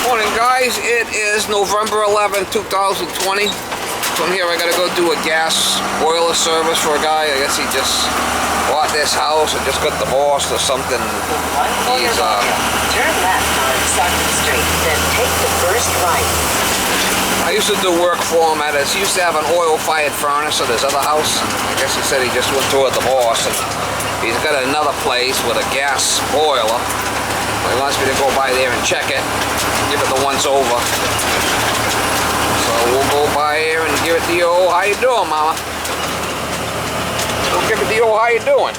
Morning guys, it is November 11, 2020. From here I gotta go do a gas boiler service for a guy. I guess he just bought this house and just got divorced or something. He's turn left on Sutton Street, then take the first right. I used to do work for him at his, he used to have an oil-fired furnace at his other house. I guess he said he just went through a divorce and he's got another place with a gas boiler. He wants me to go by there and check it, give it the once over. So we'll go by here and give it the old, how you doing, mama? We'll give it the old, how you doing?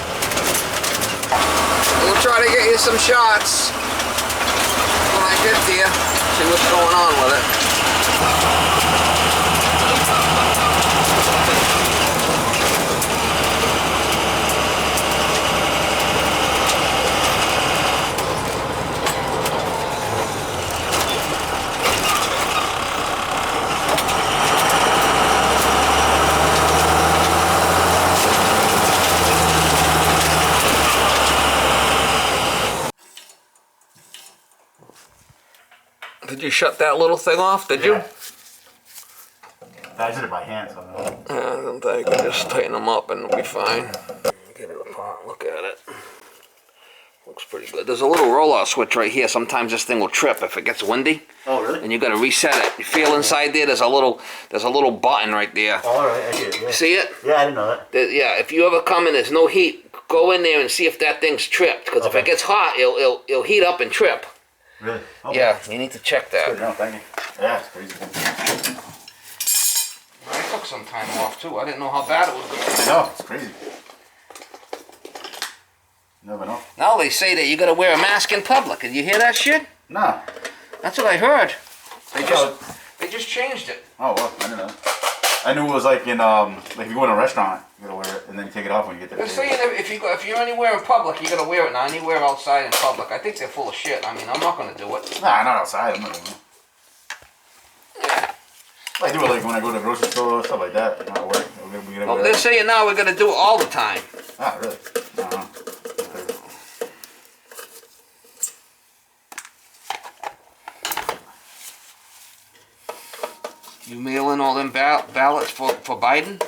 We'll try to get you some shots when I get there, see what's going on with it. Did you shut that little thing off, did you? I did it by hand, so I don't think you can just tighten them up and it'll be fine. Get it apart, look at it. Looks pretty good. There's a little roll-out switch right here. Sometimes this thing will trip if it gets windy. Oh, really? And you gotta reset it. You feel inside there, there's a little button right there. Oh, all right, I see it, yeah. See it? Yeah, I didn't know that. Yeah, if you ever come and there's no heat, go in there and see if that thing's tripped. Because if it gets hot, it'll heat up and trip. Really? Okay. Yeah, you need to check that. Good, no, thank you. Yeah, it's crazy. I took some time off too. I didn't know how bad it was going to be. I know, it's crazy. Never know. Now they say that you got to wear a mask in public. Did you hear that shit? Nah. That's what I heard. They just changed it. Oh, well, I didn't know. I knew it was like in, like if you go in a restaurant, you gotta wear it, and then you take it off when you get there. They're saying that if you're anywhere in public, you gotta wear it now. Anywhere outside in public, I think they're full of shit. I mean, I'm not gonna do it. Nah, not outside. I'm not doing it. I do it like when I go to the grocery store, stuff like that. Not work. Well, they're saying now we're gonna do it all the time. Ah, really? You mail in all them ballots for Biden?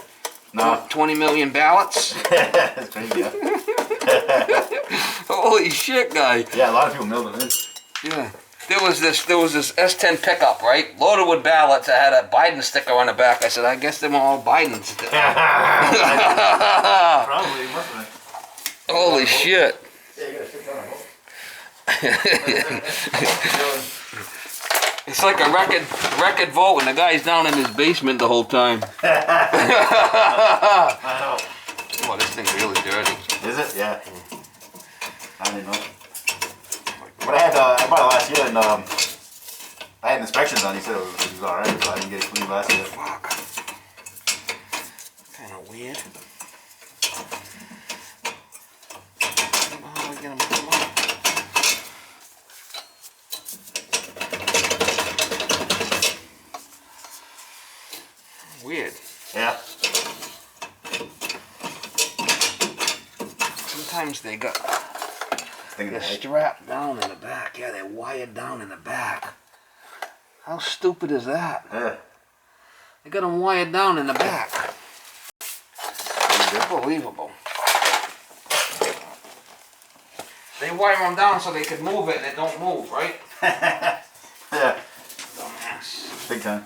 No. 20 million ballots? That's crazy, yeah. Holy shit, guy. Yeah, a lot of people mailed them in. Yeah. There was this S10 pickup, right? Loaded with ballots that had a Biden sticker on the back. I said, I guess them all Bidens. Probably, must have been. Holy shit. Yeah, you gotta sit down and vote. It's like a record vote and the guy's down in his basement the whole time. I know. Oh, this thing's really dirty. Is it? Yeah. I didn't know. But I bought it last year and I had inspections on it. He said it was alright, so I didn't get it cleaned last year. Fuck. Kind of weird. How do I get them to come on? Weird. Yeah. Sometimes they got they're strapped down in the back. Yeah, they're wired down in the back. How stupid is that? Yeah. They got them wired down in the back. Unbelievable. They wire them down so they could move it and it don't move, right? Yeah. Dumbass. Big time.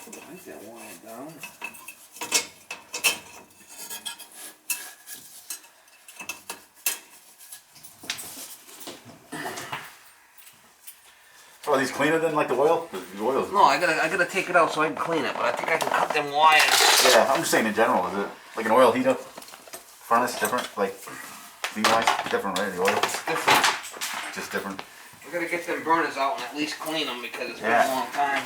I think they're wired down. So are these cleaner than like the oil? The oil's... No, I gotta take it out so I can clean it, but I think I can cut them wires. Yeah, I'm just saying in general, is it like an oil heater? Furnace different? Like clean-wise? Different, right? The oil? It's different. Just different. We gotta get them burners out and at least clean them because it's been a long time.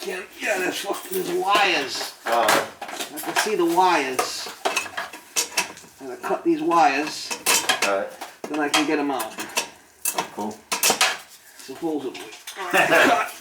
Yeah, there's wires. I can see the wires. I'm gonna cut these wires. Alright. Then I can get them out. Cool. Supposedly. Cut.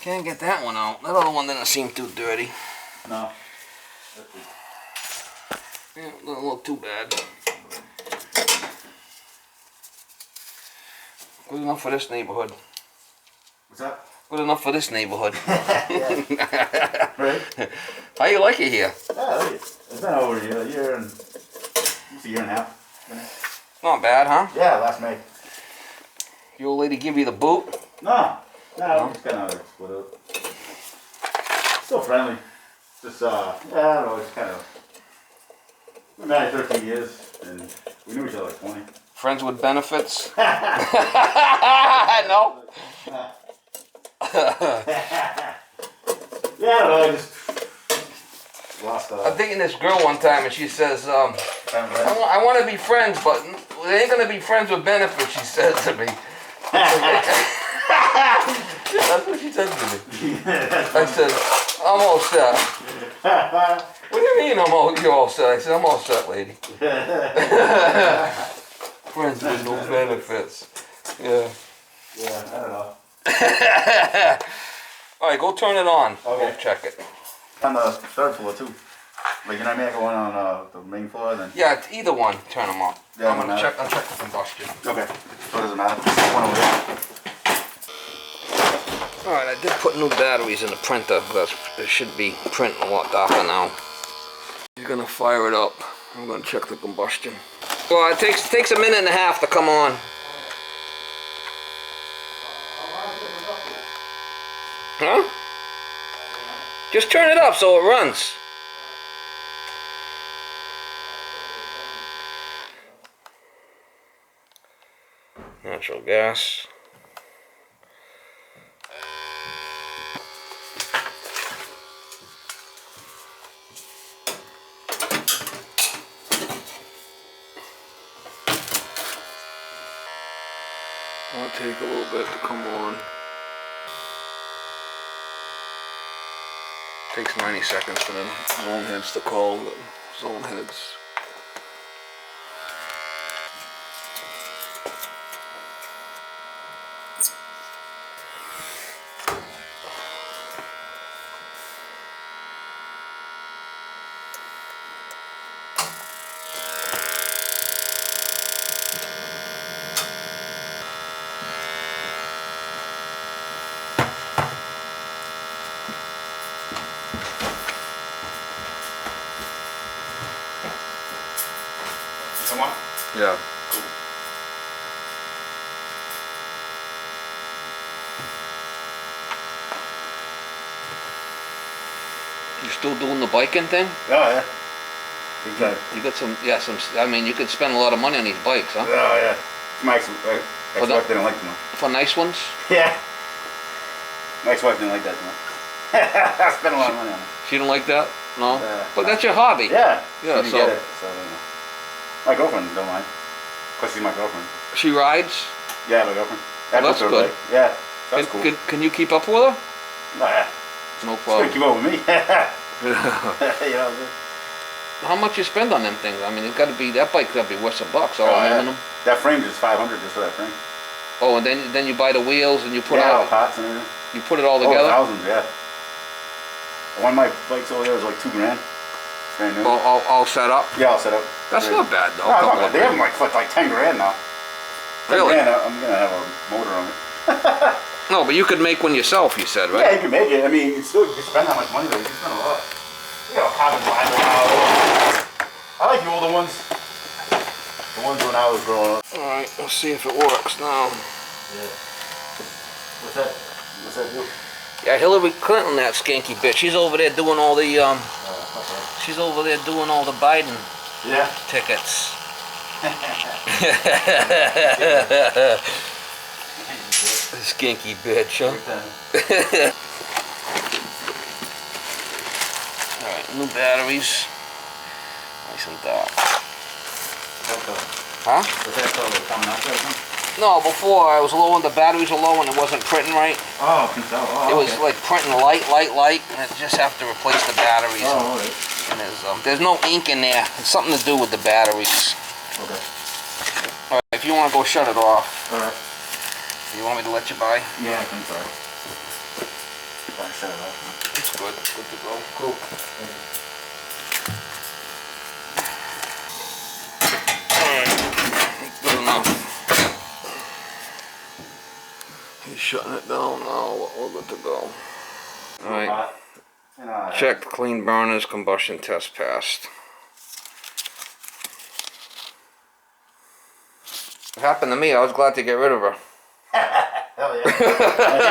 Can't get that one out. That other one didn't seem too dirty. No. Yeah, doesn't look too bad. Good enough for this neighborhood. What's that? Good enough for this neighborhood. Right? How you like it here? Yeah, I like it. It's been over a year and it's a year and a half. Not bad, huh? Yeah, last May. Your old lady give you the boot? No, we just kind of split up. Still friendly. Just yeah, I don't know, it's kind of. We're married 13 years and we knew each other like 20. Friends with benefits? No? Yeah, I don't know, I just lost I'm thinking this girl one time and she says, I want to be friends, but they ain't going to be friends with benefits, she said to me. That's what she said to me. I said, I'm all set. What do you mean you're all set? I said, I'm all set, lady. Friends with no benefits. Yeah. Yeah, I don't know. Alright, go turn it on. Okay. Go check it. On the third floor too. Like, you know what I mean? I go on the main floor then. Yeah, it's either one, turn them on. Yeah, I'm gonna no. check the combustion. Okay. So it doesn't matter. One over there. Alright, I did put new batteries in the printer. It should be printing a lot darker now. He's gonna fire it up. I'm gonna check the combustion. Well, it takes a minute and a half to come on. Huh? Just turn it up so it runs. Natural gas. It'll take a little bit to come on. Takes 90 seconds for the zone heads to call the zone heads. Come on. Yeah. You still doing the biking thing? Oh, yeah. Exactly. You got some, I mean, you could spend a lot of money on these bikes, huh? Oh, yeah. My ex-wife didn't like them much. For nice ones? Yeah. My ex-wife didn't like that too much. I spent a lot of money on it. She don't like that? No? Yeah. But that's your hobby. Yeah. Yeah, She so- didn't get it, so my girlfriend don't mind. Because she's my girlfriend. She rides? Yeah, my girlfriend. Oh, that's her good. bike. Yeah, that's cool. Can you keep up with her? Oh, yeah. No She's problem. gonna keep up with me. You know, How much you spend on them things? I mean, that bike's gotta be worth some bucks, all yeah. aluminum. That frame is $500 just for that frame. Oh, and then you buy the wheels and you put Yeah, all out, parts and everything. you put it all Oh, together? thousands, yeah. One of my bikes over there was like $2,000. Brand new. All set up? Yeah, I'll set up. That's not bad though. No, it's not Couple bad. of They have them grand. like for like $10,000 now. Really? $10,000, I'm gonna have a motor on it. No, but you could make one yourself, you said, Yeah, right? you can make it. I mean, you can spend that much money though. You can spend a lot. You know, carbon fiber now. I like the older ones. The ones when I was growing up. Alright, let's see if it works now. Yeah. What's that? What's that do? Yeah, Hillary Clinton, that skanky bitch. She's over there doing all the Okay. she's over there doing all the Biden Yeah. tickets. Skanky bitch, huh? Alright, new batteries. Nice and dark. Huh? What's that called? Coming out there or something? No, before I was low and the batteries were low and it wasn't printing right. Oh, I think so. Oh, It was okay. like printing light, and I just have to replace the batteries. Oh, alright. And there's no ink in there. It's something to do with the batteries. Okay. Alright, if you want to go shut it off, Alright. you want me to let you by? Yeah, I think so. Just want to set it up. It's good. Good to go. Cool. Alright. Good enough. He's shutting it down now. We're good to go. Alright. Checked, clean burners, combustion test passed. It happened to me. I was glad to get rid of her. Hell yeah.